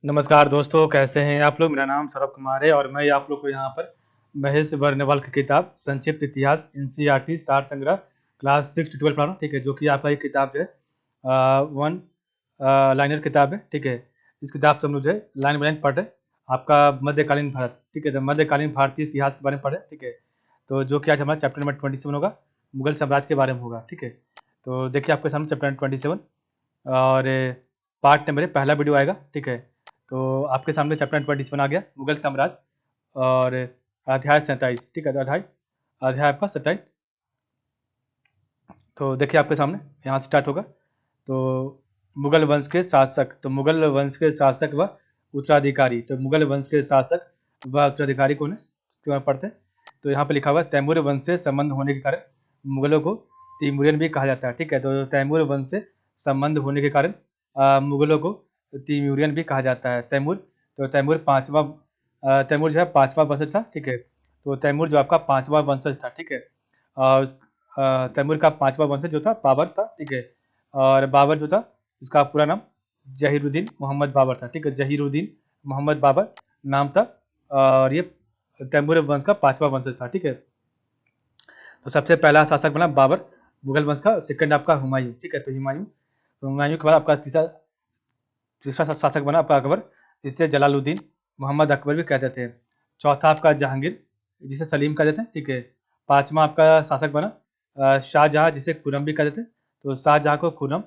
नमस्कार दोस्तों, कैसे हैं आप लोग। मेरा नाम सौरभ कुमार है और मैं आप लोग को यहाँ पर महेश वर्णवल की किताब संक्षिप्त इतिहास एनसीईआरटी सार संग्रह क्लास 6 to 12 पढ़ा रहा हूँ। ठीक है, जो कि आपका एक किताब जो है वन लाइनर किताब है। ठीक है, इस किताब से हम लोग जो है लाइन बाय लाइन पढ़ रहे हैं आपका मध्यकालीन भारत। ठीक है, तो मध्यकालीन भारतीय इतिहास के बारे में पढ़े। ठीक है, तो जो कि आज हमारा चैप्टर नंबर 27 होगा, मुगल साम्राज्य के बारे में होगा। ठीक है, तो देखिए आपके सामने चैप्टर 27 और पार्ट नंबर पहला वीडियो आएगा। ठीक है, तो आपके सामने चैप्टर 27 आ गया, मुगल साम्राज्य और अध्याय 27। ठीक है, तो अध्याय अध्याय आपका 27। तो देखिए आपके सामने यहाँ से स्टार्ट होगा। तो मुगल वंश के शासक, तो मुगल वंश के शासक व उत्तराधिकारी, तो मुगल वंश के शासक व उत्तराधिकारी कौन है, क्यों पढ़ते हैं। तो यहाँ पे लिखा हुआ है तैमूर वंश से संबंध होने के कारण मुगलों को तैमूरियन भी कहा जाता है। ठीक है, तो तैमूर वंश से संबंध होने के कारण मुगलों को तैमूरियन भी कहा जाता है। तैमूर, तो तैमूर पांचवा तैमूर जो है पांचवा वंशज था। ठीक है, तो तैमूर जो आपका पांचवा वंशज था। ठीक है, और तैमूर का पांचवा वंशज जो था बाबर था। ठीक है, और बाबर जो था इसका पूरा नाम जहीरुद्दीन मोहम्मद बाबर था। ठीक है, जहीरुद्दीन मोहम्मद बाबर नाम था और ये तैमूर वंश का पांचवा वंशज था। ठीक है, तो सबसे पहला शासक बना बाबर मुगल वंश का। सेकंड आपका हुमायूं। ठीक है, तो हुमायूं के बाद आपका तीसरा शासक बना आपका अकबर, जिसे जलालुद्दीन मोहम्मद अकबर भी कहते थे। चौथा आपका जहांगीर, जिसे सलीम कहते थे। ठीक है, पांचवा आपका शासक बना शाहजहां, जिसे खुरम भी कहते थे, तो शाहजहां को खुरम।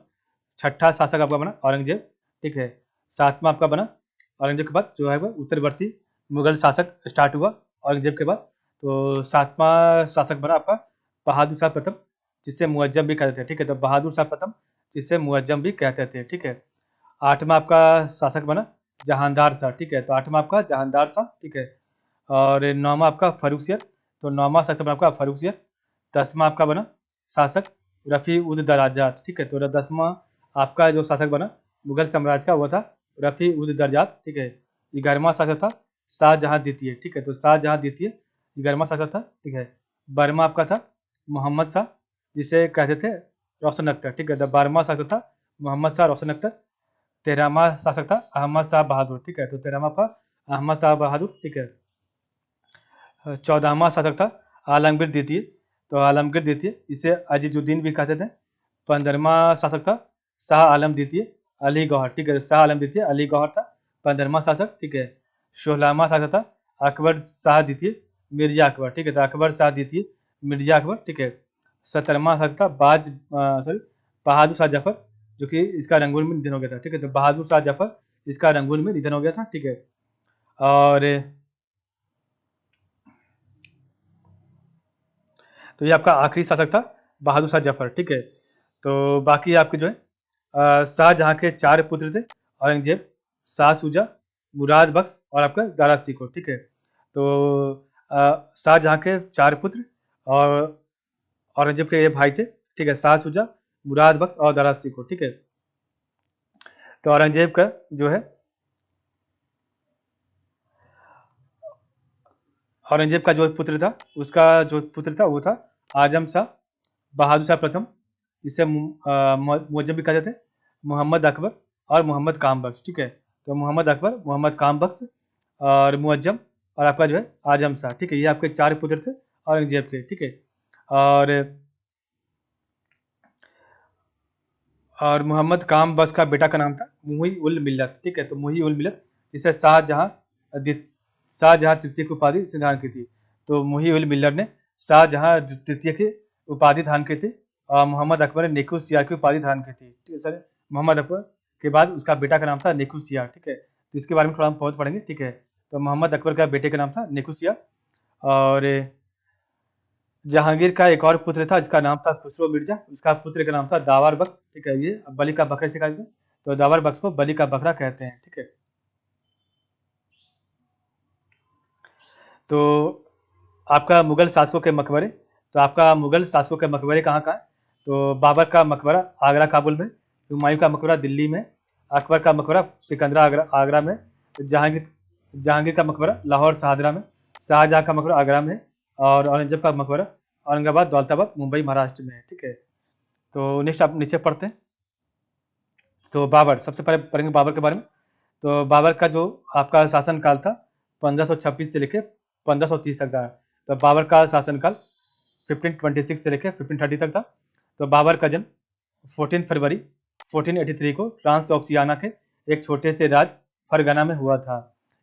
छठा शासक आपका बना औरंगजेब। ठीक है, सातवां आपका बना औरंगजेब के बाद जो है वो उत्तरवर्ती मुगल शासक स्टार्ट हुआ औरंगजेब के बाद। तो सातवां शासक बना आपका बहादुर शाह प्रथम, जिसे मुअज्जम भी कहते थे। ठीक है, तो बहादुर शाह प्रथम, जिसे मुअज्जम भी कहते थे। ठीक है, आठवां आपका शासक बना जहानदार शाह। ठीक है, तो आठवां आपका जहानदार शाह। ठीक है, और नौवां आपका फर्रुखसियर, तो नौवां शासक बना आपका फर्रुखसियर। दसवां आपका बना शासक रफी उद दराजात। ठीक है, तो 10वां आपका जो शासक बना मुगल साम्राज्य का वो था रफी उद दराजात। ठीक है, 11वां शासक था शाहजहां द्वितीय। ठीक है, तो शाहजहां द्वितीय 11वां शासक था। ठीक है, 12वां आपका था मोहम्मद शाह, जिसे कहते थे रोशन अख्तर। ठीक है, तो 12वां शासक था मोहम्मद शाह रोशन अख्तर। 13वां शासक था अहमद शाह बहादुर। ठीक है, तो 13वां का अहमद शाह बहादुर। ठीक है, 14वां शासक था आलमगीर द्वितीय, तो आलमगीर द्वितीय जिसे अजीजुद्दीन भी कहते थे। 15वां शासक था शाह आलम द्वितीय अली गौहर। ठीक है, शाह आलम द्वितीय अली गौहर था 15वां शासक। ठीक है, 16वां शासक था अकबर शाह द्वितीय मिर्जा अकबर। ठीक है, तो अकबर शाह द्वितीय मिर्जा अकबर। ठीक है, 17वां शासक था बहादुर शाह जफर, जो कि इसका रंगून में निधन हो गया था। ठीक है, तो बहादुर शाह जफर इसका रंगून में निधन हो गया था। ठीक है, और तो ये आपका आखिरी शासक था बहादुर शाह जफर। ठीक है, तो बाकी आपके जो है शाहजहां के 4 पुत्र थे, औरंगजेब, शाह शुजा, मुराद बख्श और आपका दारा सिकोह। ठीक है, तो शाहजहां के 4 पुत्र और औरंगजेब के ये भाई थे। ठीक है, शाह शुजा, मुराद बख्श और दारा सिकोह। ठीक है, तो औरंगजेब का जो है औरंगजेब का जो पुत्र था, उसका जो पुत्र था वो था आजम शाह बहादुर शाह प्रथम, जिसे मुअज्जम भी कहते थे, मोहम्मद अकबर और मोहम्मद काम बख्श। ठीक है, तो मोहम्मद अकबर, मोहम्मद काम बख्श और मुअज्जम और आपका जो है आजम शाह। ठीक है, ये आपके 4 पुत्र थे औरंगजेब के। ठीक है, और और मोहम्मद काम बख्श का बेटा का नाम था मुही उल मिल्लत। ठीक है, तो मुही उल मिल्लत, जिसे शाहजहां तृतीय की उपाधि से धारण की थी। तो मुही उल मिल्लत ने शाहजहां तृतीय की उपाधि धारण की थी और मोहम्मद अकबर ने नेकू सियार की उपाधि धारण की थी। ठीक है सर, मोहम्मद अकबर के बाद उसका बेटा का नाम था नेकू सियार। ठीक है, तो इसके बारे में थोड़ा हम बहुत पढ़ेंगे। ठीक है, तो मोहम्मद अकबर का बेटे का नाम था नेकू सियार। और जहांगीर का एक और पुत्र था जिसका नाम था खुसरो मिर्जा, उसका पुत्र का नाम था दावर बख्श। ठीक है, ये बलि का बकरा से कहते हैं, तो दावर बख्श को बलि का बकरा कहते हैं। ठीक है, तो आपका मुगल शासकों के मकबरे, तो आपका मुगल शासकों के मकबरे कहाँ कहाँ है। तो बाबर का मकबरा आगरा काबुल में, हुमायूं का मकबरा दिल्ली में, अकबर का मकबरा सिकंदरा आगरा आगरा में, जहांगीर जहांगीर का मकबरा लाहौर शाहदरा में, शाहजहां का मकबरा आगरा में और औरंगजेब का मकबरा औरंगाबाद दौलताबाद मुंबई महाराष्ट्र में है। ठीक है, तो नेक्स्ट आप नीचे पढ़ते हैं। तो बाबर, सबसे पहले पढ़ेंगे बाबर के बारे में। तो बाबर का जो आपका शासनकाल था 1526 से लेकर 1530 तक था। तो बाबर का शासनकाल 1526 से लेकर 1530 तक था। तो बाबर का जन्म 14 फरवरी 1483 को ट्रांस ऑक्सियाना के एक छोटे से राज फरगना में हुआ था।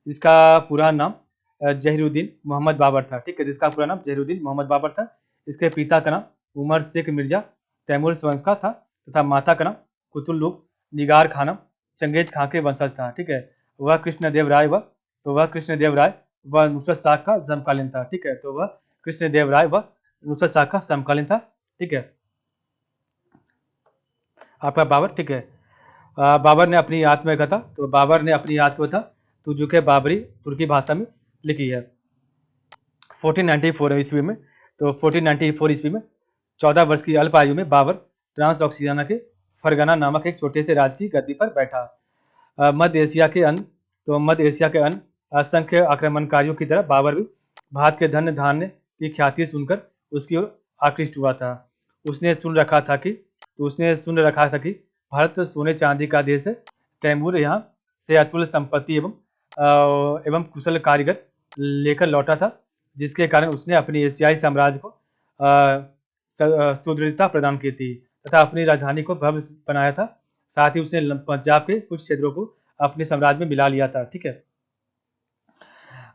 इसका पूरा नाम जहीरुद्दीन मोहम्मद बाबर था। ठीक है, जिसका पूरा नाम जहीरुद्दीन मोहम्मद बाबर था। इसके पिता का नाम उमर शेख मिर्जा तैमूर वंश का था तथा माता का नाम कुतुल्लुक निगार खानम चंगेज खां के वंशज था। ठीक है, वह कृष्णदेव राय व नुसरत शाह का समकालीन था। ठीक है, तो वह कृष्णदेव राय व नुसरत शाह का समकालीन था। ठीक है, आपका बाबर। ठीक है, बाबर ने अपनी आत्मकथा तुजुक बाबरी तुर्की भाषा में लिखी है 1494 ईस्वी में। तो 1494 ईस्वी में 14 वर्ष की अल्प आयु में बाबर ट्रांस ऑक्सियाना के फरगना नामक एक छोटे से राज्य की गद्दी पर बैठा। मध्य एशिया के अन्य असंख्य आक्रमणकारियों की तरह बाबर भी भारत के धन धान्य की ख्याति सुनकर उसकी ओर आकृष्ट हुआ था। उसने सुन रखा था कि भारत सोने चांदी का देश है। तैमूर यहाँ से अतुल संपत्ति एवं कुशल कारीगर लेकर लौटा था, जिसके कारण उसने अपनी एशियाई साम्राज्य को सुदृढ़ता प्रदान की थी तथा अपनी राजधानी को भव्य बनाया था। साथ ही उसने पंजाब के कुछ क्षेत्रों को अपने साम्राज्य में मिला लिया था। ठीक है,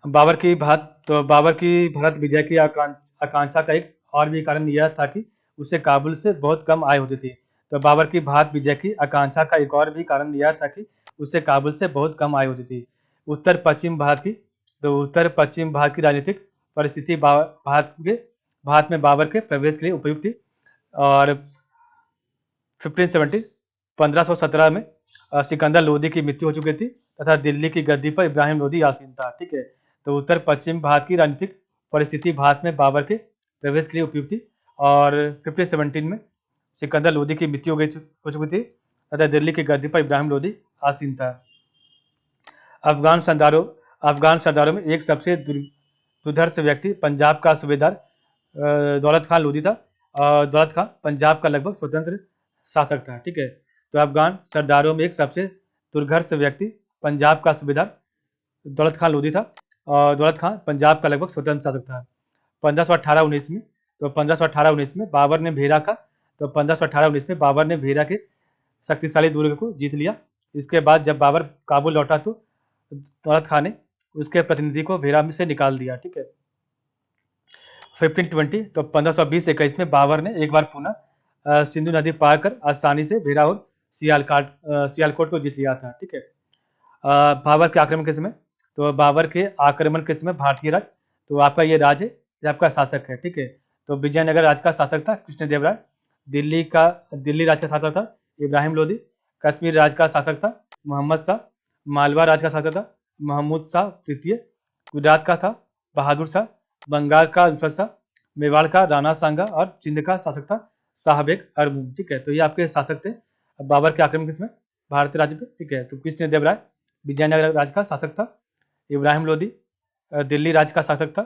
बाबर की भारत विजय की आकांक्षा का एक और भी कारण यह था कि उसे काबुल से बहुत कम आय होती थी। तो बाबर की भारत विजय की आकांक्षा का एक और भी कारण यह था कि उसे काबुल से बहुत कम आय होती थी। उत्तर पश्चिम भारत की राजनीतिक परिस्थिति भारत में बाबर के प्रवेश के लिए उपयुक्त थी। और 1517 में सिकंदर लोदी की मृत्यु हो चुकी थी तथा दिल्ली की गद्दी पर इब्राहिम लोदी आसीन था। ठीक है, तो उत्तर पश्चिम भारत की राजनीतिक परिस्थिति भारत में बाबर के प्रवेश के लिए उपयुक्त थी और 1517 में सिकंदर लोदी की मृत्यु हो चुकी थी तथा दिल्ली की गद्दी पर इब्राहिम लोदी आसीन था। अफगान सरदारों में एक सबसे दुर्धर्ष व्यक्ति पंजाब का सूबेदार दौलत खान लोदी था। दौलत खान पंजाब का लगभग स्वतंत्र शासक था। ठीक है, तो अफगान सरदारों में एक सबसे दुर्धर्ष व्यक्ति पंजाब का सूबेदार दौलत खान लोदी था और दौलत खान पंजाब का लगभग स्वतंत्र शासक था। 1518-19 में 1518-19 में बाबर ने भेरा के शक्तिशाली दुर्ग को जीत लिया। इसके बाद जब बाबर काबुल लौटा तो दौलत खान ने उसके प्रतिनिधि को भेरा से निकाल दिया। ठीक है, 1520 तो 1520-21 में बाबर ने एक बार पुनः सिंधु नदी पार कर आसानी से भेरा और सियालकोट को जीत लिया था। ठीक है, बाबर के आक्रमण के समय भारतीय राज, तो आपका ये राज है, ये आपका शासक है। ठीक है, तो विजयनगर राज का शासक था कृष्णदेव राय, दिल्ली राज का शासक था इब्राहिम लोदी, कश्मीर राज का शासक था मोहम्मद शाह, मालवा राज का शासक था महमूद शाह तृतीय, गुजरात का था बहादुर शाह, बंगाल का नुसरत शाह, मेवाड़ का राणा सांगा और सिंध का शासक था साहबेग अरमून। ठीक है, तो ये आपके शासक थे बाबर के आक्रमण के समय भारतीय राज्य पे। ठीक है, तो कृष्णदेव राय विजयनगर राज का शासक था, इब्राहिम लोदी दिल्ली राज का शासक था,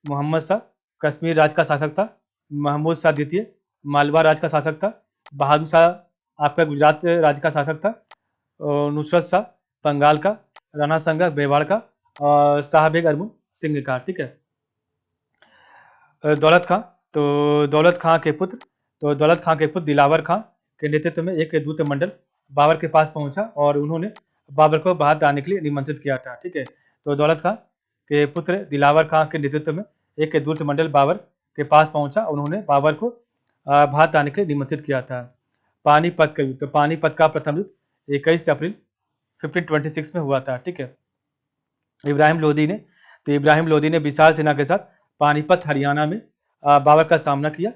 मोहम्मद शाह कश्मीर राज का शासक था, महमूद शाह द्वितीय मालवा राज का शासक था, बहादुर शाह आपका गुजरात राज्य का शासक था, नुसरत शाह बंगाल का, राणा सांगा मेवाड़ का और साहबेग अरमून सिंह का। ठीक है, दौलत खां के पुत्र दिलावर खां के नेतृत्व में एक दूत मंडल बाबर के पास पहुंचा और उन्होंने बाबर को भारत आने के लिए निमंत्रित किया था। ठीक है, तो दौलत खां के पुत्र दिलावर खां के नेतृत्व में एक दूत मंडल बाबर के पास पहुंचा। उन्होंने बाबर को भारत आने के लिए निमंत्रित किया था। पानीपत का युद्ध, तो पानीपत का प्रथम युद्ध 21 अप्रैल 1526 में हुआ था। ठीक है, इब्राहिम लोदी ने विशाल सेना के साथ पानीपत हरियाणा में बाबर का सामना किया।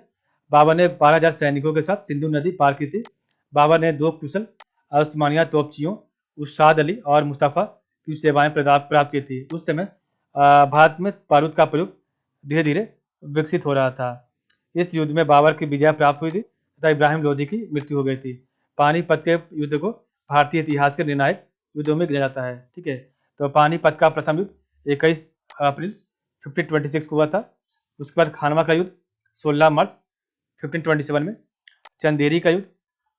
बाबर ने 12,000 सैनिकों के साथ सिंधु नदी पार की थी। बाबर ने 2 कुशल उस्मानिया तोपचियों उस्ताद अली और मुस्तफ़ा की सेवाएं प्राप्त की थी। उस समय भारत में बारूद का प्रयोग धीरे धीरे विकसित हो रहा था। इस युद्ध में बाबर की विजय प्राप्त हुई थी तथा इब्राहिम लोदी की मृत्यु हो गई थी। पानीपत के युद्ध को भारतीय इतिहास के निर्णायक युद्धों में गिना जाता है। ठीक है, तो पानीपत का प्रथम युद्ध 21 अप्रैल 1526 को हुआ था। उसके बाद खानवा का युद्ध 16 मार्च 1527 में, चंदेरी का युद्ध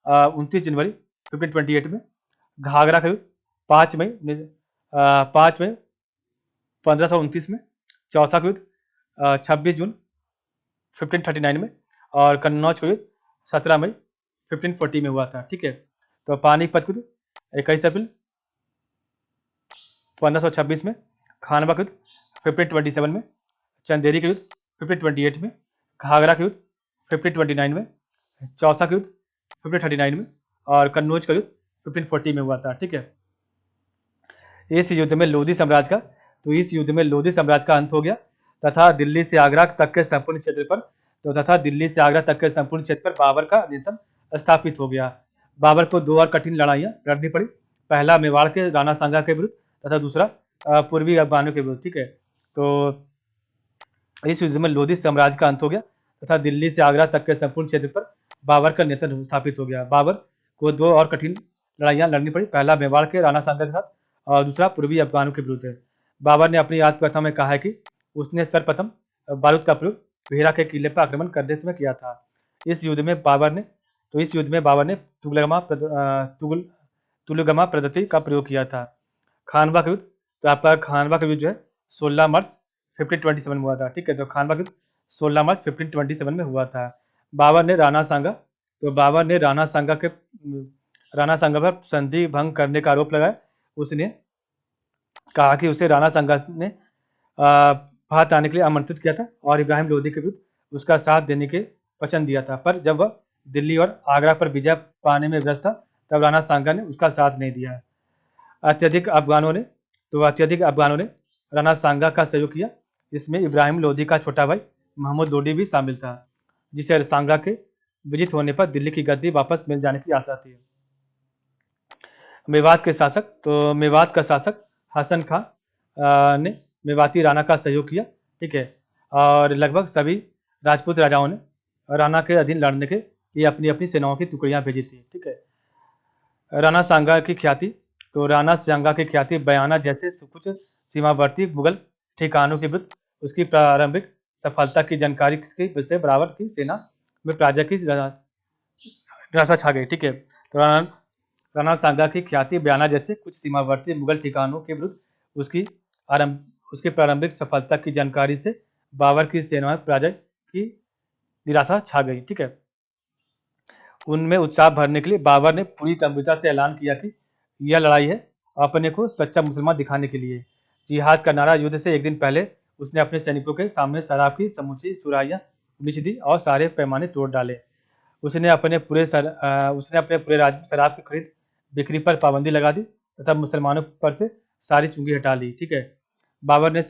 29 जनवरी 1528 में, घाघरा का युद्ध 5 मई 1529 में, चौसा का युद्ध 26 जून 1539 में, और कन्नौज का युद्ध 17 मई 1540 में हुआ था। ठीक है, तो पानीपत युद्ध 21 अप्रैल 1526 में, खानवा का युद्ध 1527 में, चंदेरी का युद्ध 1528 में, घाघरा का युद्ध 1529 में, चौसा का युद्ध 1539 में, और कन्नौज का युद्ध 1540 में हुआ था। ठीक है, इस युद्ध में लोधी साम्राज्य का अंत हो गया तथा दिल्ली से आगरा तक के संपूर्ण क्षेत्र पर बाबर का नियंत्रण स्थापित हो गया। बाबर को 2 और कठिन लड़ाइयां लड़नी पड़ी, पहला मेवाड़ के राणा सांगा के विरुद्ध तथा दूसरा पूर्वी अफगानों के विरुद्ध। ठीक है, तो इस युद्ध में लोधी साम्राज्य का अंत हो गया तथा दिल्ली से आगरा तक के संपूर्ण क्षेत्र पर बाबर का नियंत्रण स्थापित हो गया। बाबर को 2 और कठिन लड़ाइयां लड़नी पड़ी, पहला मेवाड़ के राणा सांगा के साथ और दूसरा पूर्वी अफगानों के विरुद्ध। बाबर ने अपनी आत्मकथा में कहा है कि उसने सर्वप्रथम बारूद का प्रयोग भेरा के किले पर आक्रमण करने समय किया था। इस युद्ध में बाबर ने तुलगमा पद्धति का प्रयोग किया था। खानवा का युद्ध, तो आपका खानवा का युद्ध जो है 16 मार्च 1527 में हुआ था। ठीक है, तो खानवा का युद्ध 16 मार्च 1527 में हुआ था। बाबर ने राणा सांगा पर संधि भंग करने का आरोप लगाया। उसने कहा कि उसे राणा सांगा ने भारत आने के लिए आमंत्रित किया था और इब्राहिम लोधी के विरुद्ध उसका साथ देने के वचन दिया था, पर जब वह दिल्ली और आगरा पर विजय पाने में व्यस्त था तब राणा सांगा ने उसका साथ नहीं दिया। अत्यधिक अफगानों ने राणा सांगा का सहयोग किया। इसमें इब्राहिम लोधी का छोटा भाई महमूद लोधी भी शामिल था, जिसे सांगा के विजित होने पर दिल्ली की गद्दी वापस मिल जाने की आशा थी। मेवात का शासक हसन खां ने मेवाती राणा का सहयोग किया। ठीक है, और लगभग सभी राजपूत राजाओं ने राणा के अधीन लड़ने के लिए अपनी अपनी सेनाओं की टुकड़ियां भेजी थी। ठीक है, राणा सांगा की ख्याति बयाना जैसे कुछ सीमावर्ती मुगल ठिकानों के विरुद्ध उसकी प्रारंभिक सफलता की जानकारी की वजह से बराबर की सेना में पराजय की निराशा छा गई। ठीक है, तो राणा सांगा की ख्याति बयाना जैसे कुछ सीमावर्ती मुगल ठिकानों के विरुद्ध उसकी प्रारंभिक सफलता की जानकारी से बाबर की सेना में पराजय की निराशा छा गई। ठीक है, उनमें उत्साह भरने के लिए बाबर ने पूरी गंभीरता से ऐलान किया कि यह लड़ाई है अपने को सच्चा मुसलमान दिखाने के लिए। जिहाद का नारा युद्ध से एक दिन पहले उसने अपने सैनिकों के सामने शराब की समूची सुराहियां उलीच दी और सारे पैमाने तोड़ डाले। उसने अपने पूरे राज्य में शराब की खरीद बिक्री पर पाबंदी लगा दी तथा मुसलमानों पर से सारी चुंगी हटा ली। ठीक है, बाबर ने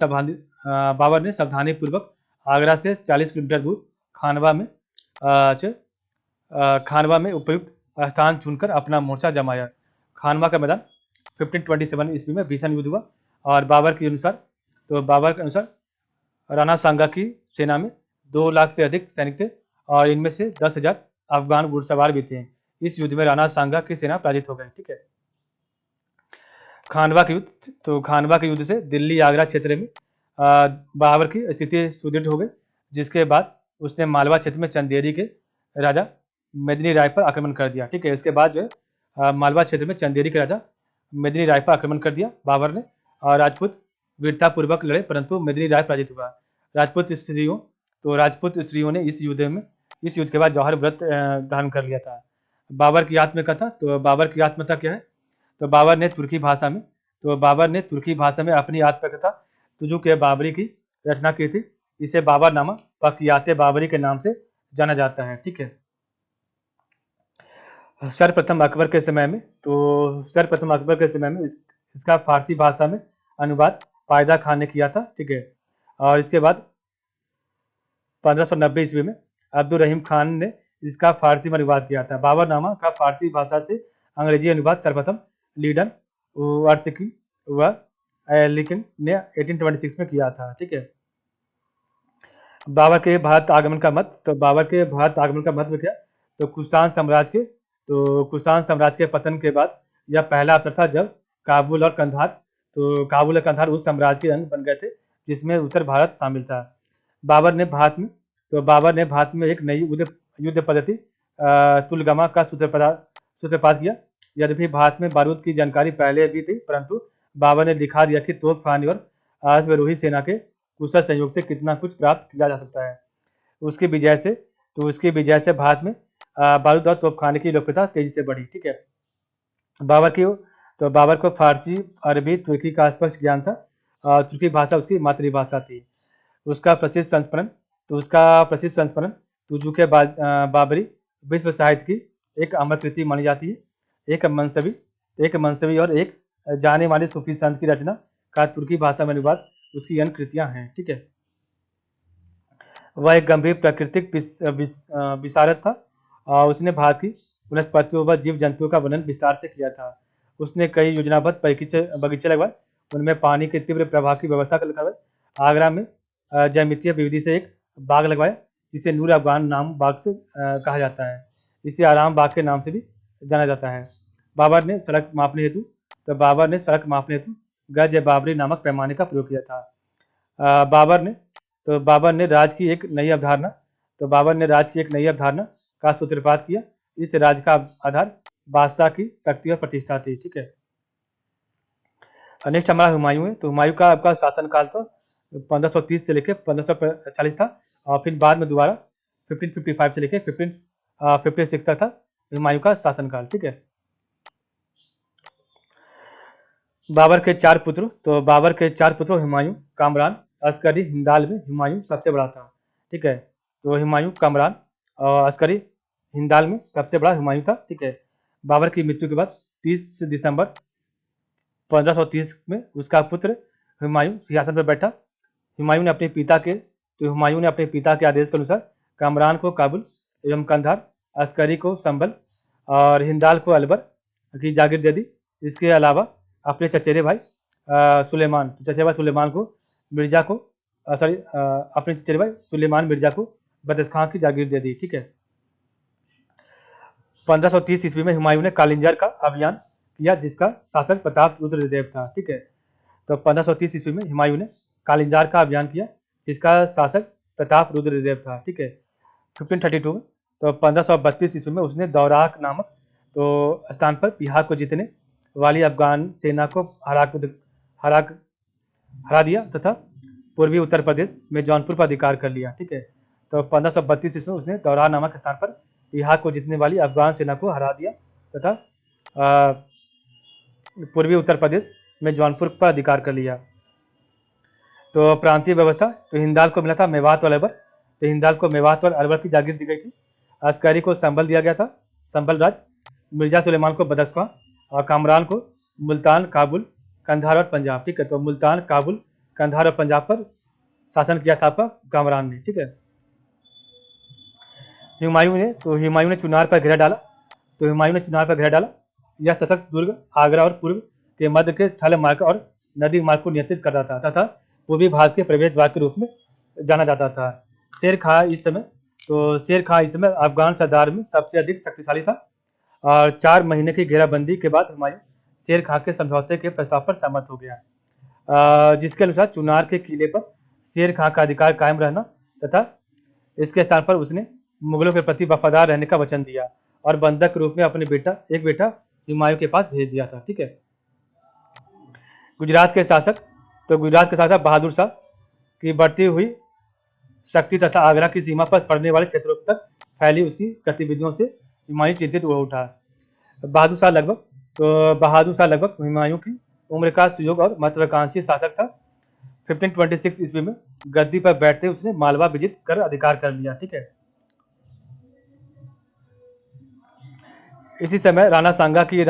सावधानी पूर्वक आगरा से 40 किलोमीटर दूर खानवा में उपयुक्त स्थान चुनकर अपना मोर्चा जमाया। खानवा का मैदान 1527 ईस्वी में भीषण युद्ध हुआ और बाबर के अनुसार राणा सांगा की सेना में 2 लाख से अधिक सैनिक थे और इनमें से 10,000 अफगान घुड़सवार भी थे। इस युद्ध में राणा सांगा की सेना पराजित हो गई। ठीक है, खानवा के युद्ध से दिल्ली आगरा क्षेत्र में बाबर की स्थिति सुदृढ़ हो गई, जिसके बाद उसने मालवा क्षेत्र में चंदेरी के राजा मेदिनी राय पर आक्रमण कर दिया। ठीक है, इसके बाद जो है मालवा क्षेत्र में चंदेरी के राजा मेदिनी राय पर आक्रमण कर दिया बाबर ने और राजपूत वीरतापूर्वक लड़े, परंतु मेदिनी राय पराजित हुआ। राजपूत स्त्रियों ने इस युद्ध के बाद जौहर व्रत धारण कर लिया था। बाबर की आत्मकथा क्या है? तो बाबर ने तुर्की भाषा में अपनी आत्मकथा तुजुक बाबरी की रचना की थी। इसे बाबरनामा वाक़ियात बाबरी के नाम से जाना जाता है। ठीक है, सर्वप्रथम अकबर के समय में इसका फारसी भाषा में अनुवाद पायदा खान ने किया था। ठीक है, और इसके बाद 1590 ईस्वी में अब्दुल रहीम खान ने इसका फारसी में अनुवाद किया था। बाबरनामा का फारसी भाषा से अंग्रेजी अनुवाद सर्वप्रथम लीडन वर्सिकी व एलिकिन ने 1826 में किया था। ठीक है, बाबर के भारत आगमन का मत में क्या? तो कुषाण साम्राज्य के पतन के बाद यह पहला अवसर था जब काबुल और कंधार उस साम्राज्य के अंग बन गए थे जिसमें उत्तर भारत शामिल था। बाबर ने भारत में एक नई युद्ध पद्धति तुलगमा का सूत्रपात किया। यद्यपि भारत में बारूद की जानकारी पहले भी थी, परंतु बाबर ने दिखा दिया कि तोप खानी और अश्वरोही सेना के कुशल संयोग से कितना कुछ प्राप्त किया जा सकता है। उसकी विजय से भारत में बारूद और तोपखाने की लोकप्रियता तेजी से बढ़ी। ठीक है। बाबर की तो बाबर को फारसी, अरबी, तुर्की का स्पष्ट ज्ञान था। तुर्की भाषा उसकी मातृभाषा थी। उसका प्रसिद्ध संस्करण तुजुक बाबरी विश्व साहित्य की एक अमर कृति मानी जाती है। एक मंसवी और एक जाने माने सूफी संत की रचना का तुर्की भाषा में अनुवाद उसकी अन्य कृतियां हैं। ठीक है। वह एक गंभीर प्राकृतिक विशारद था। उसने भारत की वनस्पतियों व जीव जंतुओं का वर्णन विस्तार से किया था। उसने कई योजनाबद्ध बगीचे लगवाए, उनमें पानी के तीव्र प्रवाह की व्यवस्था करवाई। आगरा में ज्यामितीय विधि से एक बाग लगवाया, जिसे नूर अफगान नाम बाग से कहा जाता है। इसे आराम बाग के नाम से भी जाना जाता है। बाबर ने सड़क मापने हेतु गज बाबरी नामक पैमाने का प्रयोग किया था। बाबर ने राज की एक नई अवधारणा का सूत्रपात किया। इस राज का आधार बादशाह की शक्ति और प्रतिष्ठा थी। ठीक है। नेक्स्ट हमारा हुमायूं है। तो हुमायूं का आपका शासनकाल तो 1530 से लेकर 1540 था, और फिर बाद में दोबारा 1555 से लेकर 1556 तक था हुमायूं का शासनकाल। ठीक है। बाबर के चार पुत्र हुमायूं, कामरान, अस्करी, हिंदाल में हुमायूं सबसे बड़ा था। ठीक है। तो हुमायूं, कामरान और अस्करी, हिंदाल में सबसे बड़ा हुमायूं था। ठीक है। बाबर की मृत्यु के बाद 30 दिसंबर 1530 में उसका पुत्र हुमायूं सिंहासन पर बैठा। हुमायूं ने अपने पिता के आदेश के अनुसार कामरान को काबुल एवं कंधार, अस्करी को संभल और हिंदाल को अलवर की जागीर दे दी। इसके अलावा अपने चचेरे भाई सुलेमान मिर्जा को बदस खां की जागीर दे दी। ठीक है। 1530 ईस्वी में हुमायूं ने कालिंजर का अभियान किया, जिसका शासक प्रताप रुद्रदेव था। ठीक है। तो 1530 ईस्वी में हुमायूं ने कालिंजार का अभियान किया, जिसका शासक प्रताप रुद्रदेव था। ठीक है। 1532 में तो 1532 ईस्वी में उसने दौराक नामक तो स्थान पर बिहार को जीतने वाली अफगान सेना को हरा दिया तथा पूर्वी उत्तर प्रदेश में जौनपुर पर अधिकार कर लिया। ठीक है। तो 1532 ईस्वी में उसने दौराक नामक स्थान पर बिहार को जीतने वाली अफगान सेना को हरा दिया तथा पूर्वी उत्तर प्रदेश में जौनपुर पर अधिकार कर लिया। तो प्रांतीय व्यवस्था तो हिंदाल को मिला था मेवात और अलवर, तो हिंदाल को मेवात और अलवर की जागीर दी गई थी। अस्करी को संभल दिया गया था, संभल राज। मिर्जा सुलेमान को बदस्खा और कामरान को मुल्तान, काबुल, कंधार और पंजाब। ठीक है। तो मुल्तान, काबुल, कंधार और पंजाब पर शासन किया था आपका कामरान ने। ठीक है। हुमायूं ने चुनार पर घेरा डाला। यह सशक्त दुर्ग आगरा और पूर्व के मध्य के थल मार्ग और नदी मार्ग को नियंत्रित करता था तथा पूर्वी भारत के प्रवेश द्वार के रूप में जाना जाता था। शेर खां इस समय अफगान सरदार में सबसे अधिक शक्तिशाली था, और 4 महीने की घेराबंदी के बाद हुमायूं शेर खां के समझौते के प्रस्ताव पर सहमत हो गया, जिसके अनुसार चुनार के किले पर शेर खां का अधिकार कायम रहना तथा इसके स्थान पर उसने मुगलों के प्रति वफादार रहने का वचन दिया और बंधक के रूप में अपने एक बेटा हुमायूं के पास भेज दिया था। ठीक है। गुजरात के शासक बहादुर शाह की बढ़ती हुई शक्ति तथा आगरा की सीमा पर पड़ने वाले क्षेत्रों तक फैली उसकी गतिविधियों से हुमायूं चिंतित हो उठा। बहादुर शाह लगभग हुमायूं की उम्र का सुयोग और महत्वाकांक्षी शासक था। 1526 ईस्वी में गद्दी पर बैठते उसने मालवा विजित कर अधिकार कर लिया। ठीक है। इसी समय राणा सांगा की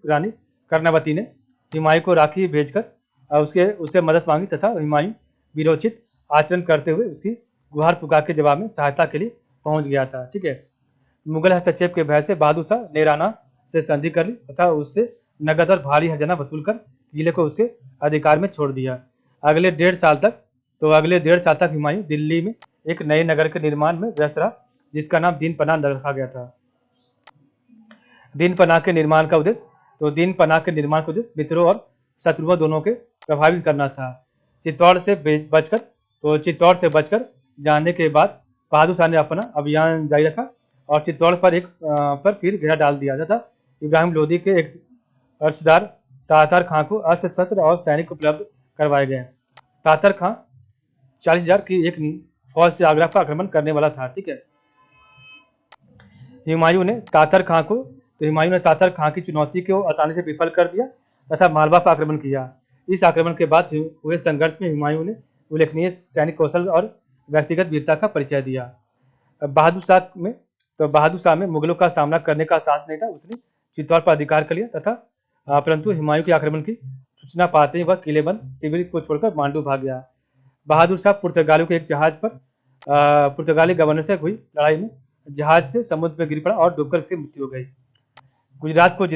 रानी कर्णावती ने हुमायूं को राखी भेजकर उससे मदद मांगी तथा हुमायूं विरोचित आचरण करते हुए उसकी गुहार पुकार के जवाब में सहायता के लिए पहुंच गया था। ठीक है। मुगल हस्तक्षेप के भय से बहादुर शाह ने राणा से संधि कर ली तथा उससे नगद और भारी हर्जाना वसूल कर किले को उसके अधिकार में छोड़ दिया। अगले 1.5 साल तक हुमायूं दिल्ली में एक नए नगर के निर्माण में व्यस्त रहा, जिसका नाम दीन पनाह रखा गया था। दीन पनाह के निर्माण का उद्देश्य मित्रों और शत्रुओं दोनों के प्रभावित करना था। चित्तौड़ से बचकर जाने के बाद बहादुर शाह ने अपना अभियान जारी रखा और चित्तौड़ पर फिर घेरा डाल दिया तथा इब्राहिम लोदी के एक अर्शदार तातर खां को अस्त्र शस्त्र और सैनिक उपलब्ध करवाए गए। तातर खां 40,000 की एक फौज से आगरा पर आक्रमण करने वाला था। ठीक है, हुमायूं ने तातर खां की चुनौती को आसानी से विफल कर दिया तथा मालवा पर आक्रमण किया। इस आक्रमण के बाद हुए संघर्ष में हुमायूं ने उल्लेखनीय सैनिक कौशल और व्यक्तिगत वीरता का परिचय दिया। बहादुर शाह में मुगलों का सामना करने का साहस नहीं था। उसने चित्तौड़ पर अधिकार कर लिया तथा परंतु हुमायूं के आक्रमण की सूचना पाते ही वह किलेबंद शिविर को छोड़कर मांडू भाग गया। बहादुर शाह पुर्तगालियों के एक जहाज पर पुर्तगाली गवर्नर से हुई लड़ाई में जहाज से समुद्र में गिर पड़ा और डूबकर उसकी मृत्यु हो गई। गुजरात को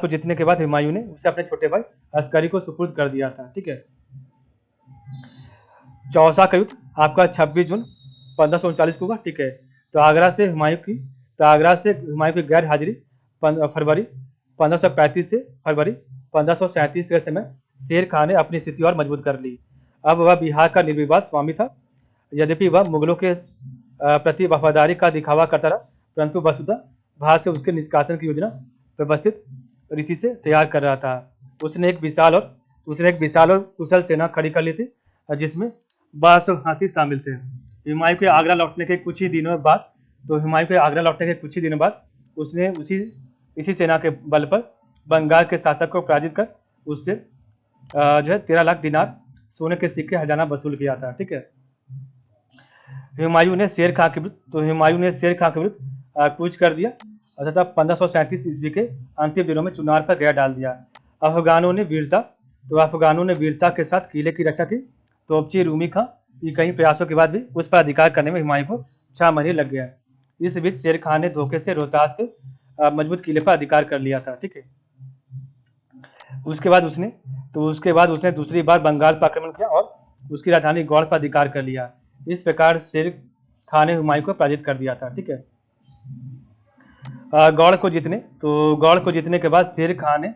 जीतने के बाद हुमायूं ने उसे अपने छोटे भाई अस्करी को सुपुर्द कर दिया था। ठीक है, चौसा का युद्ध आपका 26 जून 1539 को हुआ। ठीक है, तो आगरा से हुमायूं की गैर हाजिरी फरवरी 1535 से फरवरी 1537 के समय शेर खान ने अपनी स्थिति और मजबूत कर ली। अब वह बिहार का निर्विवाद स्वामी था। यद्यपि वह मुगलों के प्रति वफादारी का दिखावा करता रहा, परंतु वस्तुतः भारत से उसके निष्कासन की योजना व्यवस्थित रीति से तैयार कर रहा था। उसने एक विशाल और कुशल सेना खड़ी कर ली थी, जिसमें 1200 हाथी शामिल थे। हुमायूं के आगरा लौटने के कुछ ही दिनों बाद उसने इसी सेना के बल पर बंगाल के शासक को पराजित कर उससे 13 लाख दिनार सोने के सिक्के हर्जाना वसूल किया था। ठीक है, हुमायूं ने शेर खां के विरुद्ध कूच कर दिया तथा 1537 ईस्वी के अंतिम दिनों में चुनार पर घेरा डाल दिया। अफगानों ने वीरता के साथ किले की रक्षा की। तोपची रूमी खां की कई प्रयासों के बाद भी उस पर अधिकार करने में हुमायूं को 6 महीने लग गया। इस बीच शेर खान ने धोखे से रोहतास के मजबूत किले पर अधिकार कर लिया था। ठीक है, उसके बाद उसने दूसरी बार बंगाल पर आक्रमण किया और उसकी राजधानी गौड़ पर अधिकार कर लिया। इस प्रकार शेर खान ने हुमायूं को पराजित कर दिया था। ठीक है, गौड़ को जीतने के बाद शेर खान ने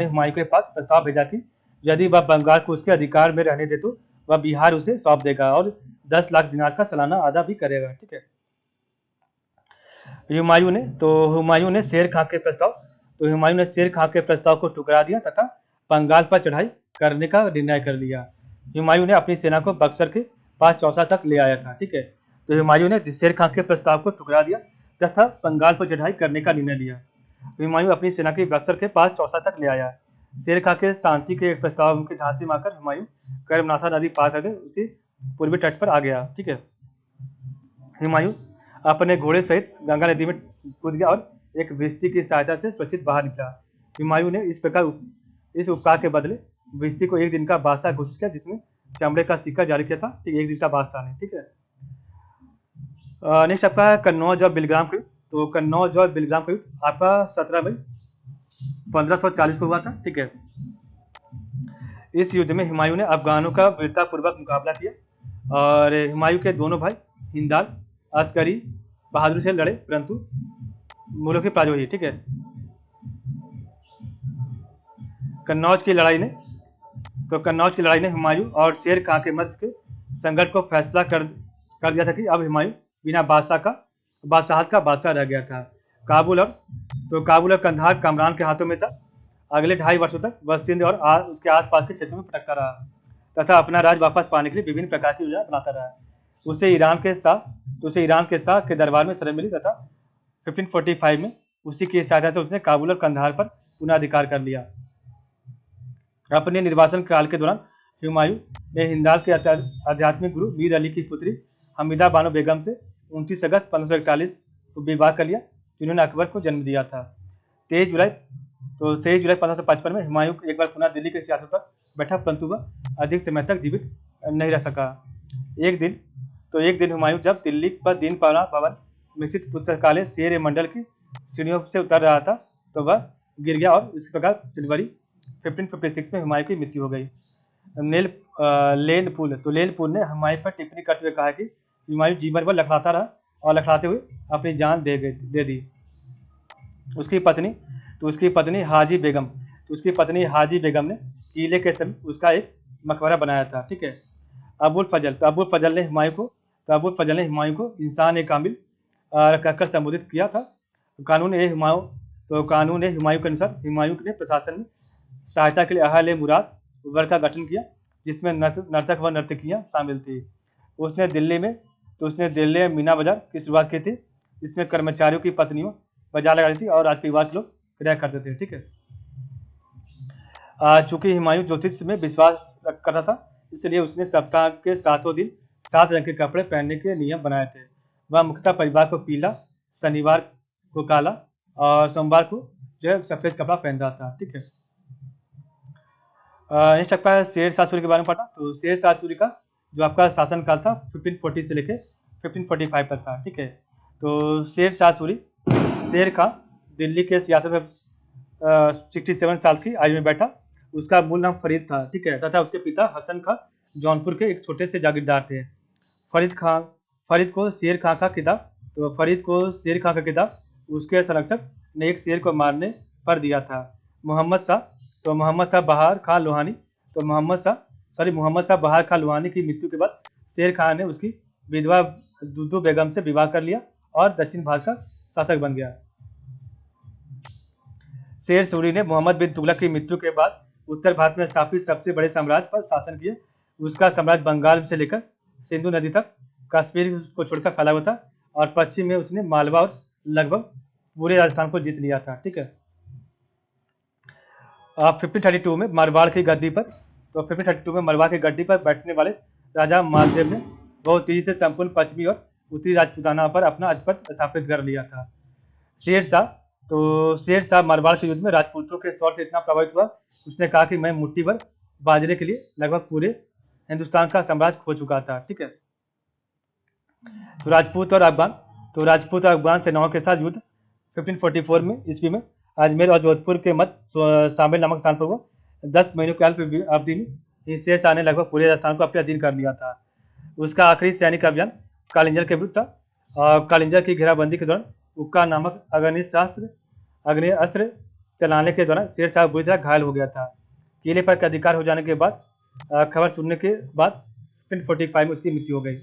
हुमायूं के पास प्रस्ताव भेजा कि यदि वह बंगाल को उसके अधिकार में रहने दे तो वह बिहार उसे सौंप देगा और 10 लाख दिनार का सालाना अदा भी करेगा। ठीक है, हुमायूं ने शेर खां के प्रस्ताव को ठुकरा दिया तथा बंगाल पर चढ़ाई करने का निर्णय कर लिया। हुमायूं ने अपनी सेना को बक्सर के पास चौसा तक ले आया था। ठीक है, तो हुमायूं ने शेर खां के प्रस्ताव को ठुकरा दिया तथा बंगाल पर चढ़ाई करने का निर्णय लिया। हुमायूं अपनी सेना की बक्सर के पास चौसा तक ले आया। शेर खां के शांति के एक प्रस्ताव के झांसे में आकर हुमायूं कर्मनाशा नदी पार करके उसके पूर्वी तट पर आ गया। ठीक है, हुमायूं अपने घोड़े सहित गंगा नदी में कूद गया और एक विस्ती की सहायता से सुरक्षित बाहर निकला। हुमायूं ने इस उपकार के बदले विस्ती को एक दिन का बादशाह घोषित किया, जिसमें चमड़े का सिक्का जारी किया था। ठीक, एक दिन का बादशाह ने। ठीक है, नेक्स्ट आपका कन्नौज और बिलग्राम का युद्ध। तो कन्नौज और बिलग्राम का युद्ध आपका 17 मई 1540 को हुआ था। ठीक है, इस युद्ध में हुमायूं ने अफगानों का वीरतापूर्वक मुकाबला किया और हुमायूं के दोनों भाई हिंदाल अस्करी बहादुर से लड़े, परंतु मुगलों की पराजय हुई। ठीक है, कन्नौज की लड़ाई ने हुमायूं और शेर खां के मध्य के संघर्ष को फैसला कर दिया था कि अब हुमायूं बिना बादशाहत का बादशाह रह गया था। काबुल और कंधार कामरान के हाथों में था। अगले 2.5 वर्षों तक वह सिंध और उसके आसपास के क्षेत्रों में भटकता रहा तथा अपना राज वापस पाने के लिए विभिन्न प्रकार की योजना बनाता रहा। उसे ईरान के शाह के दरबार में शरण मिली तथा 1545 में उसी की सहायता से उसने काबुल और कंधार पर पुनः अधिकार कर लिया। अपने निर्वासन काल के दौरान हुमायूं ने हिंदाल के आध्यात्मिक गुरु मीर अली की पुत्री हमीदा बानो बेगम से 29 अगस्त 1541 को विवाह कर लिया, जिन्होंने अकबर को जन्म दिया था। 23 जुलाई 1555 में हुमायूं एक बार पुनः दिल्ली के सियासत पर बैठा, परंतु वह अधिक समय तक जीवित नहीं रह सका। एक दिन हुमायूं जब दिल्ली पर दीन पावना भवन में स्थित पुस्तकालय शेर मंडल की सीढ़ियों से उतर रहा था तो वह गिर गया और इस प्रकार जनवरी 1556 में हुमायूं की मृत्यु हो गई। लेनपुल ने हुमायूं पर टिप्पणी करते हुए कहा कि हुमायूं जीवन भर लखड़ाता रहा और लखड़ाते हुए अपनी जान दे दी। उसकी पत्नी हाजी बेगम ने किले के समीप उसका एक मकबरा बनाया था। ठीक है, अबुल फजल ने हुमायूं को तो अबू फजल ने हुमायूं को इंसान कामिल कहकर संबोधित किया था। कानून ए हुमायूं के अनुसार हुमायूं ने प्रशासन में सहायता के लिए अहल मुराद वर्ग का गठन किया, जिसमें नर्तक व नर्तकियां शामिल थी। उसने दिल्ली में मीना बाजार की शुरुआत की थी, जिसमें कर्मचारियों की पत्नियों बाजार लगाई थी और राजपरिवार लोग क्रिया करते थे। ठीक है, चूंकि हुमायूं ज्योतिष में विश्वास करता था, इसलिए उसने सप्ताह के 7 दिन 7 रंग के कपड़े पहनने के नियम बनाए थे। वह मुख्यतः परिवार को पीला, शनिवार को काला और सोमवार को जो है सफेद कपड़ा पहनता था। ठीक है, नेक्स्ट आपका शेर शाह सूरी के बारे में पढ़ना। तो शेर शाह सूरी का जो आपका शासनकाल था 1540 से लेके 1545 तक था। ठीक है, तो शेर शाह सूरी शेर खां दिल्ली के सियासत में 67 साल की आयु में बैठा। उसका मूल नाम फरीद था। ठीक है, तथा उसके पिता हसन खां जौनपुर के एक छोटे से जागीरदार थे। फरीद को शेर खां का खिताब उसके संरक्षक ने एक शेर को मारने पर दिया था। मोहम्मद शाह बहार खां लोहानी की मृत्यु के बाद शेर खां ने उसकी विधवा दुदू बेगम से विवाह कर लिया और दक्षिण भारत का शासक बन गया। शेर सूरी ने मोहम्मद बिन तुगलक की मृत्यु के बाद उत्तर भारत में स्थापित सबसे बड़े साम्राज्य पर शासन किया। उसका साम्राज्य बंगाल से लेकर सिंधु नदी तक कश्मीर को छोड़कर फैला हुआ था और पश्चिम में उसने मालवा और लगभग पूरे राजस्थान को जीत लिया था। ठीक है, 1532 में मारवाड़ की गद्दी पर बैठने वाले राजा मालदेव ने बहुत तेजी से संपूर्ण पश्चिमी और उत्तरी राजपूताना पर अपना अधिपत्य स्थापित कर लिया था। शेर शाह मारवाड़ के युद्ध में राजपूतों के शौर्य से इतना प्रभावित हुआ, उसने कहा कि मैं मुट्ठी भर बाजरे के लिए लगभग पूरे हिंदुस्तान का साम्राज्य खो चुका था। ठीक है, तो राजपूत और अफगान सेनाओं के साथ युद्ध 1544 में ईस्वी में अजमेर और जोधपुर के मध्य शामिल नामक स्थान पर हुआ। 10 महीनों की अल्प अवधि में शेर शाह ने लगभग पूरे राजस्थान को अपने अधीन कर लिया था। उसका आखिरी सैनिक अभियान कालिंजर के विरुद्ध था और कालिंजर की घेराबंदी के दौरान उक्का नामक अग्नि अस्त्र चलाने के दौरान शेर शाह बुरी तरह घायल हो गया था। किले पर अधिकार हो जाने के बाद खबर सुनने के बाद 1545 में उसकी मृत्यु हो गई।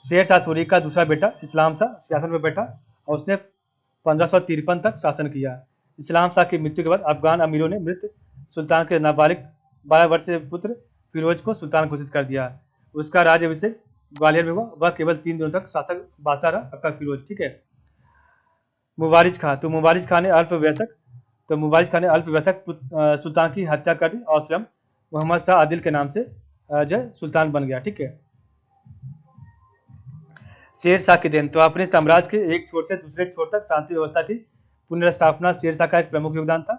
शेर शाह सूरी का दूसरा बेटा इस्लाम शाह सिंहासन पर बैठा और उसने 1553 तक शासन किया। इस्लाम शाह की मृत्यु के बाद अफगान अमीरों ने मृत सुल्तान के नाबालिग 12 वर्षीय पुत्र फिरोज को सुल्तान घोषित कर दिया। उसका राज्याभिषेक ग्वालियर में हुआ। वह केवल 3 दिनों तक शासक बादशाह रहा आपका फिरोज। ठीक है, मुबारिज खां ने अल्पवयस्क सुल्तान की हत्या कर दी और स्वयं मोहम्मद शाह आदिल के नाम से जो सुल्तान बन गया। ठीक है, शेर शाह की देन। तो अपने साम्राज्य के एक छोर से दूसरे छोर तक शांति व्यवस्था की पुनर्स्थापना शेर शाह का एक प्रमुख योगदान था।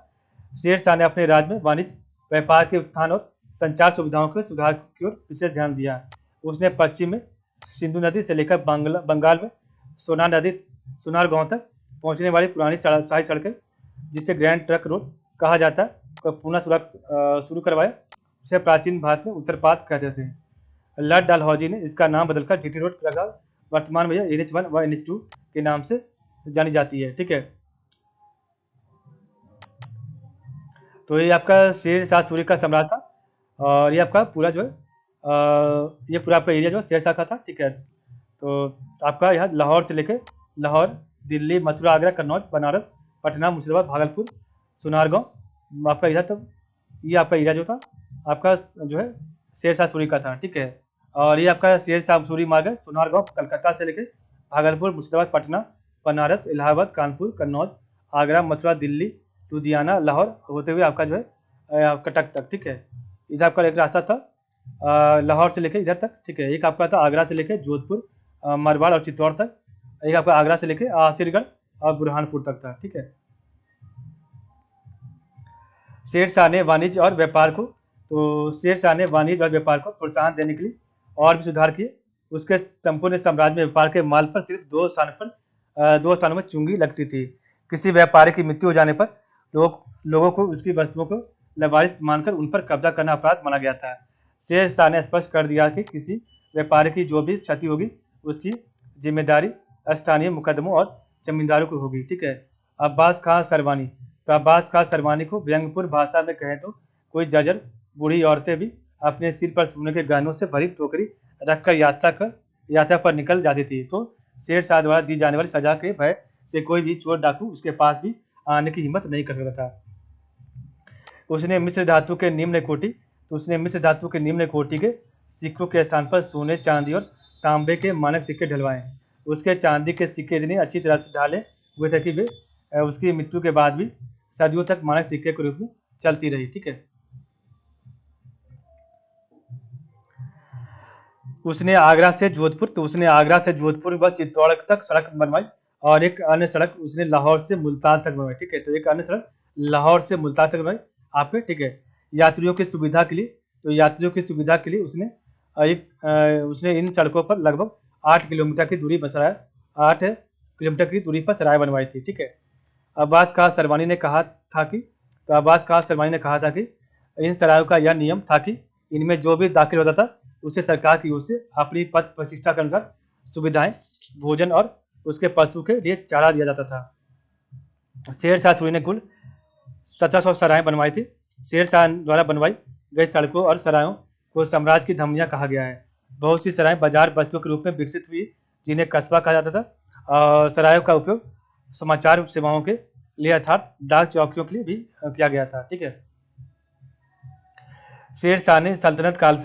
शेर शाह ने अपने राज्य में वाणिज्य, व्यापार के उत्थान और संचार सुविधाओं के सुधार की ओर विशेष ध्यान दिया। उसने पश्चिम में सिंधु नदी से लेकर बंगाल में सोनार गांव तक पहुंचने वाली पुरानी शाही सड़कें, जिसे ग्रैंड ट्रक रोड कहा जाता है, को पुनः शुरू करवाया। उसे प्राचीन भारत में उत्तरपात कहते थे। लॉर्ड डलहौजी ने इसका नाम बदलकर जीटी रोड रखा। वर्तमान में यह NH1 व NH2 के नाम से जानी जाती है। ठीक है, तो ये आपका शेर शाह सूरी का सम्राट था और ये आपका पूरा जो है ये पूरा आपका एरिया जो शेर शाह का था। ठीक है, तो आपका यहाँ लाहौर से लेके लाहौर, दिल्ली, मथुरा, आगरा, कन्नौज, बनारस, पटना, मुर्शिदाबाद, भागलपुर, सुनारगांव आपका इधर तक ये आपका एरिया जो था आपका जो है शेर शाह सूरी का था। ठीक है, और ये आपका शेर शाह सूरी मार्ग है सुनारगांव कलकत्ता से लेके भागलपुर, मुर्शिदाबाद, पटना, बनारस, इलाहाबाद, कानपुर, कन्नौज, आगरा, मथुरा, दिल्ली, लुधियाना, लाहौर होते हुए आपका जो है कटक तक। ठीक है, इधर आपका एक रास्ता था लाहौर से लेके इधर तक। ठीक है, एक आपका था आगरा से लेके जोधपुर, मरवाड़ और चित्तौड़ तक। एक आपका आगरा से लेके आसिरगढ़ और बुरहानपुर तक था। ठीक है, शेर शाह ने वाणिज्य और व्यापार को प्रोत्साहन देने के लिए और भी सुधार किए। उसके संपूर्ण साम्राज्य में व्यापार के माल पर सिर्फ 2 स्थानों में चुंगी लगती थी। किसी व्यापारी की मृत्यु हो जाने पर लोगों को उसकी वस्तुओं को लवारिस मानकर उन पर कब्जा करना अपराध माना गया था। शेर शाह ने स्पष्ट कर दिया कि किसी व्यापारी की जो भी क्षति होगी उसकी जिम्मेदारी स्थानीय मुकदमों और जमींदारों को होगी। ठीक है, अब्बास खां सरवानी को व्यंग्यपूर्ण भाषा में कहें तो कोई जर्जर बूढ़ी औरतें भी अपने सिर पर सोने के गहनों से भरी टोकरी रखकर यात्रा पर निकल जाती थी। तो शेर शाह द्वारा दी जाने वाली सजा के भय से कोई भी चोर डाकू उसके पास भी आने की हिम्मत नहीं कर सकता था। उसने मिश्र धातु के निम्न कोटि के सिक्कों के स्थान पर सोने, चांदी और तांबे के मानक सिक्के ढलवाए। उसके चांदी के सिक्के इतनी अच्छी तरह से ढाले हुए थे कि वे उसकी मृत्यु के बाद भी सदियों तक मानक सिक्के के रूप में चलती रही। ठीक है। उसने आगरा से जोधपुर व चित्तौड़ तक सड़क बनवाई और एक अन्य सड़क उसने लाहौर से मुल्तान तक बनवाई। ठीक है। तो एक अन्य सड़क लाहौर से मुल्तान तक बनवाई आपके। ठीक है। यात्रियों की सुविधा के लिए उसने इन सड़कों पर लगभग 8 किलोमीटर की दूरी पर 8 किलोमीटर की दूरी पर सराय बनवाई थी। ठीक है। अब्बास खां सरवानी ने कहा था कि इन सरायों का यह नियम था कि इनमें जो भी दाखिल होता था उसे सरकार की ओर से अपनी पद प्रतिष्ठा के अनुसार सुविधाएं, भोजन और उसके पशु के लिए चारा दिया जाता था। शेर शाह सूरी ने कुल 1700 सराय बनवाई थी। शेर शाह द्वारा बनवाई गई सड़कों और सरायों को साम्राज्य की धमनियां कहा गया है। बहुत सी सराय बाजार बस्तियों के रूप में विकसित हुई जिन्हें कस्बा कहा जाता था। और सरायों का उपयोग समाचार सेवाओं के लिए अर्थात डाक चौकियों के लिए भी किया गया था। ठीक है। शेर शाह ने सल्तनत काल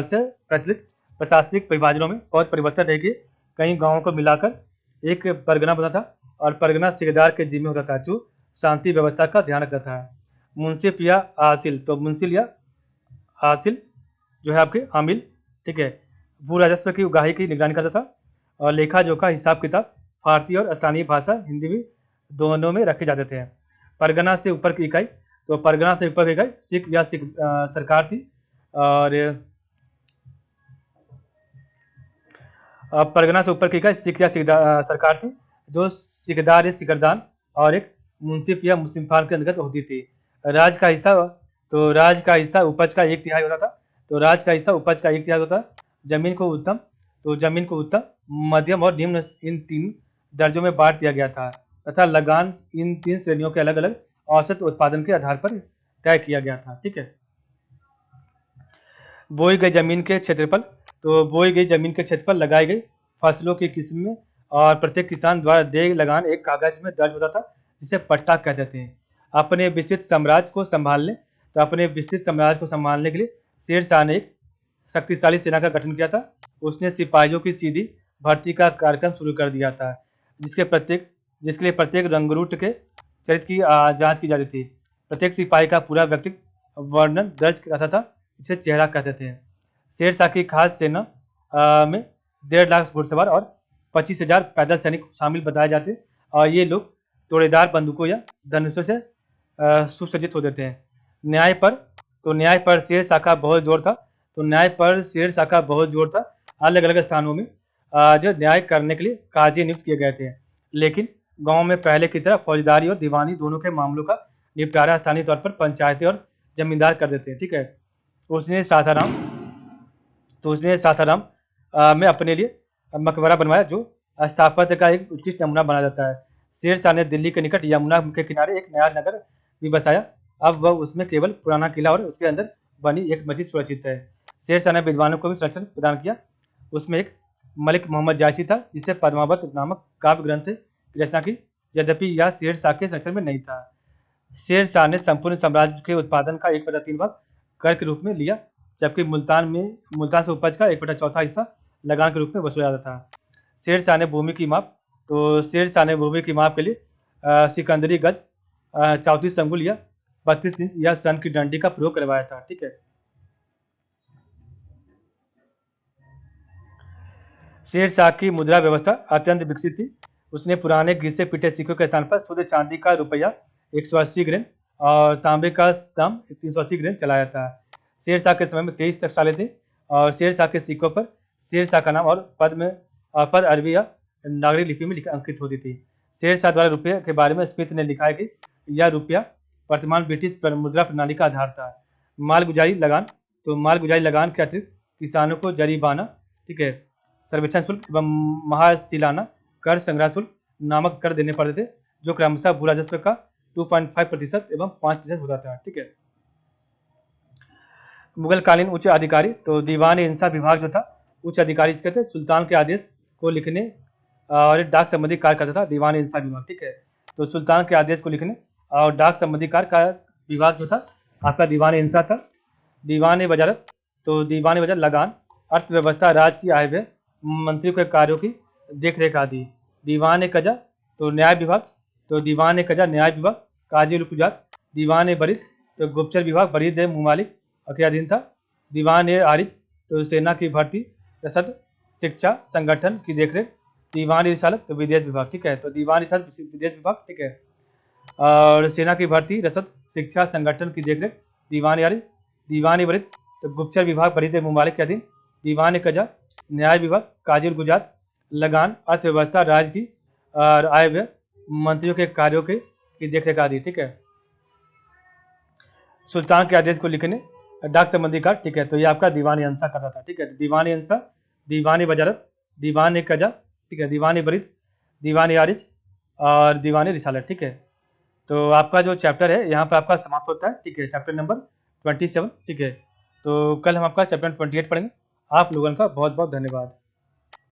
से प्रचलित प्रशासनिक विभाजनों में बहुत परिवर्तन रह गए। कई गांवों को मिलाकर एक परगना बना था और परगना सिकदार के जिम्मे होता था जो शांति व्यवस्था का ध्यान रखता था। मुंसिफ या हासिल जो है आपके आमिल। ठीक है। भू राजस्व की उगाही की निगरानी करता था और लेखा जोखा हिसाब किताब फारसी और स्थानीय भाषा हिंदी भी दोनों में रखे जाते थे। परगना से ऊपर की इकाई सिख सरकार थी और परगना से ऊपर की इकाई सरकार थी जो सिकरदान और एक मुंसिफ या मुंसिफान के अंतर्गत होती थी। राज का हिस्सा उपज का 1/3 होता था। जमीन को उत्तम, मध्यम और निम्न इन 3 दर्जों में बांट दिया गया था तथा लगान इन 3 श्रेणियों के अलग अलग औसत उत्पादन के आधार पर तय किया गया था। ठीक है। बोई गई जमीन के क्षेत्रफल लगाई गई फसलों की किस्में और प्रत्येक किसान द्वारा देय लगान एक कागज में दर्ज होता था जिसे पट्टा कहते थे। अपने विस्तृत साम्राज्य को संभालने के लिए शेर शाह ने एक शक्तिशाली सेना का गठन किया था। उसने सिपाहियों की सीधी भर्ती का कार्यक्रम शुरू कर दिया था जिसके लिए प्रत्येक रंगरूट के चरित्र की जांच की जाती थी। प्रत्येक सिपाही का पूरा व्यक्तित्व वर्णन दर्ज रहता था जिसे चेहरा कहते थे। शेर शाह की खास सेना में 1.5 लाख घुड़सवार और 25,000 पैदल सैनिक शामिल बताए जाते और ये लोग तोड़ेदार बंदूकों या धनुषों से सुसज्जित होते थे। न्याय पर शेर शाह का बहुत जोर था। अलग अलग स्थानों में जो न्याय करने के लिए काजी नियुक्त किए गए थे, लेकिन गांव में पहले की तरह फौजदारी और दीवानी दोनों के मामलों का निपटारा स्थानीय तौर पर पंचायतें और जमींदार कर देते हैं। ठीक है। उसने सासाराम में अपने लिए मकबरा बनवाया जो स्थापत्य का एक उत्कृष्ट नमूना बना जाता है। शेर शाह ने दिल्ली के निकट यमुना के किनारे एक नया नगर भी बसाया। अब वह उसमें केवल पुराना किला और उसके अंदर बनी एक मस्जिद सुरक्षित है। शेर शाह ने विद्वानों को भी संरक्षण प्रदान किया। उसमें एक मलिक मोहम्मद जायसी था जिसे पद्मावत नामक काव्य ग्रंथ की रचना की, यद्यपि यह शेर शाह के संरक्षण में नहीं था। शेर शाह ने संपूर्ण साम्राज्य के उत्पादन का 1/3 भाग कर के रूप में लिया, जबकि मुल्तान से उपज का 1/4 हिस्सा लगान के रूप में वसूला जाता था। शेर शाह ने भूमि की माप के लिए सिकंदरी गज 34 अंगुल या 32 इंच या सन की डंडी का प्रयोग करवाया था। ठीक है। शेर शाह की मुद्रा व्यवस्था अत्यंत विकसित थी। उसने पुराने घिसे पिटे सिक्कों के स्थान पर शुद्ध चांदी का रुपया 180 ग्रेन और तांबे का दाम 380 ग्रेन चलाया था। शेर शाह के समय में 23 टकसालें थी और शेर शाह के सिक्कों पर शेर शाह का नाम और पद अरबी या नागरिक लिपि में अंकित होती थी। शेर शाह द्वारा रुपये के बारे में स्मिथ ने लिखा है कि यह रुपया वर्तमान ब्रिटिश मुद्रा प्रणाली का आधार था। मालगुजारी लगान के अतिरिक्त किसानों को जरीबाना, ठीक है, सर्वेक्षण शुल्क एवं महाशिलाना कर, संग्रह शुल्क नामक कर देने पड़ते थे जो क्रमशः भू राजस्व का 2.5% एवं 5% होता था। ठीक है। मुगलकालीन उच्च अधिकारी, तो दीवान इंसा विभाग जो था उच्च अधिकारी इसके थे, सुल्तान के आदेश को लिखने और डाक संबंधी कार्य करता था दीवान इंसा विभाग। ठीक है, तो सुल्तान के आदेश को लिखने और डाक संबंधी कार्य का विभाग जो था आपका दीवान इंसा था। दीवान वजारत, तो दीवान वजारत लगान, अर्थव्यवस्था, राज्य की आय व्यय, मंत्रियों के कार्यों की देखरेख आदि। दीवान कजा, तो न्याय विभाग, तो दीवान कजा न्याय विभाग, काजी उल कुजात। दीवान बरीद, तो गुप्तचर विभाग, बरीद मुमालिक के अधीन था। दीवान आरिज, तो सेना की भर्ती, रसद, शिक्षा, संगठन की देखरेख। दीवान रिसालत, तो विदेश विभाग। ठीक है, तो दीवान रिसालत विदेश विभाग। ठीक है, और सेना की भर्ती, रसद, शिक्षा, संगठन की देखरेख। दीवान आरिज, दीवान बरीद, तो गुप्तचर विभाग, बरीद मुमालिक के अधीन। दीवान कजा न्याय विभाग, काजी उल गुजात। लगान, अर्थव्यवस्था, राज्य की और आय व्यय, मंत्रियों के कार्यों की देखरेख आदि। ठीक है, सुल्तान के आदेश को लिखने, डाक संबंधी कार्य। ठीक है, तो ये आपका दीवान अंसा करता था। ठीक है, दीवान अंसा, दीवान वजारत, दीवान कजा, ठीक है, दीवान बरीद, दीवान आरिज और दीवान रिसालत। ठीक है, तो आपका जो चैप्टर है यहाँ पर आपका समाप्त होता है। ठीक है, चैप्टर नंबर 27। ठीक है, तो कल हम आपका चैप्टर 28 पढ़ेंगे। आप लोगों का बहुत बहुत धन्यवाद।